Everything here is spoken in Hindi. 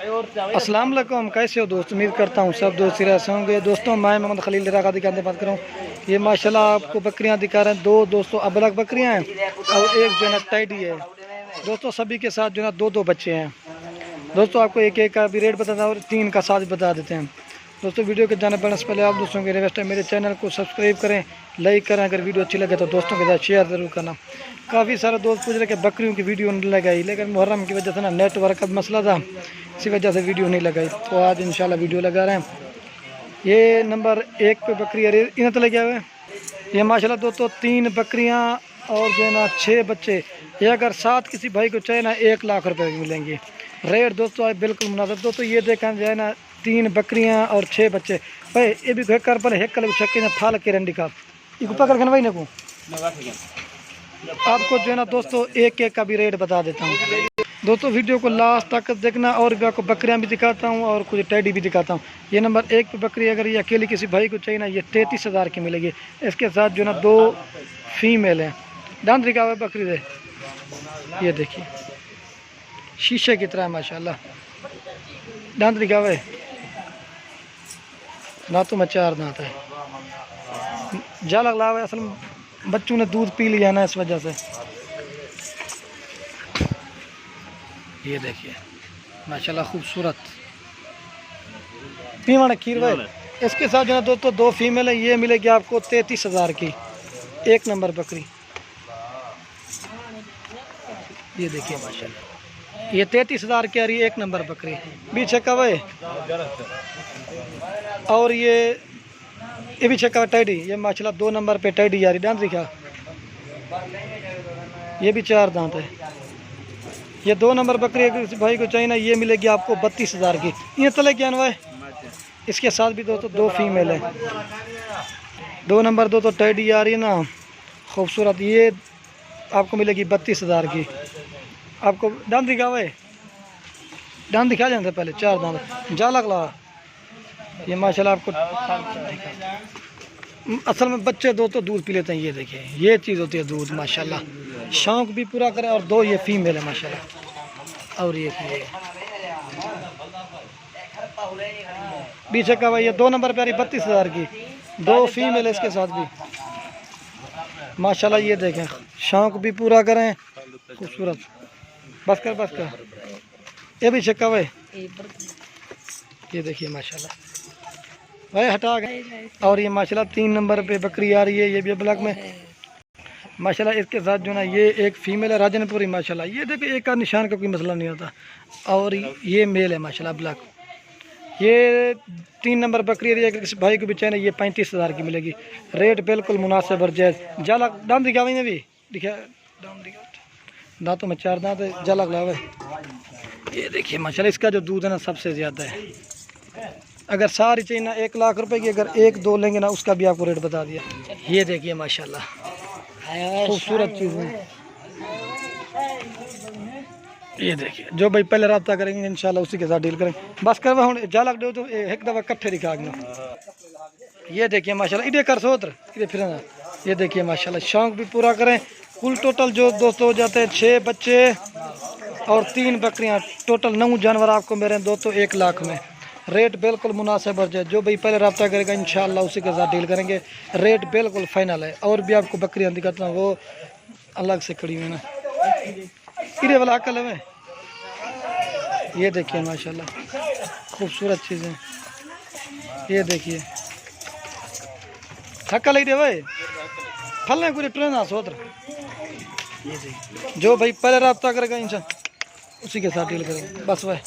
अस्सलाम वालेकुम, कैसे हो दोस्त? उम्मीद करता हूँ सब दोस्त से होंगे। दोस्तों मैं मोहम्मद खलील रगा दिखाने बात करूँ। ये माशाल्लाह आपको बकरियाँ दिखा रहे हैं। दो दोस्तों अबलग बकरियाँ हैं और एक जो है ना टाइडी है। दोस्तों सभी के साथ जो है ना दो दो बच्चे हैं। दोस्तों आपको एक एक का भी रेट बताता हूँ और तीन का साथ बता देते हैं। दोस्तों वीडियो के जाने बढ़ने से पहले आप दोस्तों के रिक्वेस्ट है, मेरे चैनल को सब्सक्राइब करें, लाइक करें। अगर वीडियो अच्छी लगे तो दोस्तों के साथ शेयर ज़रूर करना। काफ़ी सारे दोस्त पूछ रहे कि बकरियों की वीडियो नहीं लगाई, लेकिन मुहर्रम की वजह से ना नेटवर्क का मसला था, इसी वजह से वीडियो नहीं लगाई। तो आज इंशाल्लाह वीडियो लगा रहे हैं। ये नंबर 1 पे बकरी इन तो लगे हुए। ये माशाल्लाह दोस्तों 3 बकरियां और जो है ना 6 बच्चे। ये अगर साथ किसी भाई को चाहिए ना 1 लाख रुपए की मिलेंगे। रेट दोस्तों आज बिल्कुल मुनासिब। दोस्तों ये देखें जो है ना 3 बकरियां और 6 बच्चे। भाई ये भी घर कर पर एक कल छक्के ने फाल के रंडी का पकड़ के भाई ने को आपको जो है ना दोस्तों एक एक का भी रेट बता देता हूँ। दोस्तों वीडियो को लास्ट तक देखना और भी आपको बकरियां भी दिखाता हूँ और कुछ टैडी भी दिखाता हूँ। ये नंबर 1 पे बकरी अगर ये अकेली किसी भाई को चाहिए ना, ये 33,000 की मिलेगी। इसके साथ जो है ना 2 फीमेल हैं। दांत दिखा हुआ बकरी दे, ये देखिए शीशे की तरह है माशाल्लाह। दांत दिखा हुआ दांतों में 4 दांत है। जाला लगा हुआ है, असल में बच्चों ने दूध पी लिया ना इस वजह से। ये देखिए माशाल्लाह खूबसूरत पीवाना खीर भाई। इसके साथ जो है दोस्तों 2 फीमेल है। ये मिलेगी आपको 33,000 की 1 नंबर बकरी। ये देखिए माशाल्लाह ये 33,000 की आ रही है 1 नंबर बकरी। बीच का भाई और ये भी छक्का टैडी। ये माशाल्लाह 2 नंबर पे टैडी आ रही। दांत दिखा, ये भी 4 दांत है। ये 2 नंबर बकरी अगर भाई को चाहिए ना, ये मिलेगी आपको 32,000 की। ये तले क्या है। इसके साथ भी दोस्तों 2 फीमेल है। 2 नंबर दो तो टैडी आ रही है ना खूबसूरत। ये आपको मिलेगी 32,000 की। आपको दांत दिखा हुआ है, दांत दिखा जाते पहले 4 दांत जाला लगा। ये माशाल्लाह आपको असल में बच्चे दो तो दूध पी लेते हैं। ये देखिए ये चीज़ होती है दूध माशाल्लाह। शौक भी पूरा करे। और 2 ये फीमेल है माशाल्लाह। और ये पीछे का भाई ये 2 नंबर पे आ रही 32,000 की। 2 फीमेल है इसके साथ भी माशाल्लाह। ये देखें शौक भी पूरा करें, खूबसूरत। बस कर ये भी छक्का भाई। ये देखिए माशाल्लाह भाई हटा गए। और ये माशाल्लाह 3 नंबर पे बकरी आ रही है। ये भी ब्लैक में माशाल्लाह। इसके साथ जो ना ये एक फीमेल है राजनपुरी माशाल्लाह। ये देखिए एक का निशान का कोई मसला नहीं होता। और ये मेल है माशाल्लाह ब्लैक। ये 3 नंबर बकरी है। अगर किसी भाई को भी चाहिए ये 35,000 की मिलेगी। रेट बिल्कुल मुनासिब और जायज़। जाला दांत दिखा ने भी दिखा, दांतों में 4 दांत है। जाला लगा हुआ है। ये देखिए माशाल्लाह इसका जो दूध है ना सबसे ज़्यादा है। अगर सारी चाहिए ना 1 लाख रुपए की, अगर 1-2 लेंगे ना उसका भी आपको रेट बता दिया। ये देखिए माशाल्लाह खूबसूरत चीज़ है। ये देखिए जो भाई पहले रब्ता करेंगे इंशाल्लाह उसी के साथ डील करेंगे। बस कर हम जालक दो तो एक दफ़ा कट्ठे दिखा गया। ये देखिए माशाल्लाह इधे कर सोत्र इधे फिर। ये देखिए माशाल्लाह शौक भी पूरा करें। कुल टोटल जो दोस्तों हो जाते हैं 6 बच्चे और 3 बकरियां। टोटल 9 जानवर आपको मेरे दोस्तों 1 लाख में। रेट बिल्कुल मुनासिब और जो भाई पहले रब्ता करेगा इंशाल्लाह उसी के साथ डील करेंगे। रेट बिल्कुल फाइनल है। और भी आपको बकरियां दिखाता हूँ, वो अलग से खड़ी हुई ना इधे वाला अकल है। ये देखिए माशाल्लाह खूबसूरत चीज़ें। ये देखिए थक्का लग दे भाई फल पूरे ट्रेन सोत्र। ये देखिए जो भाई पहले रब्ता करेगा इंशाल्लाह उसी के साथ डील करेंगे। बस भाई।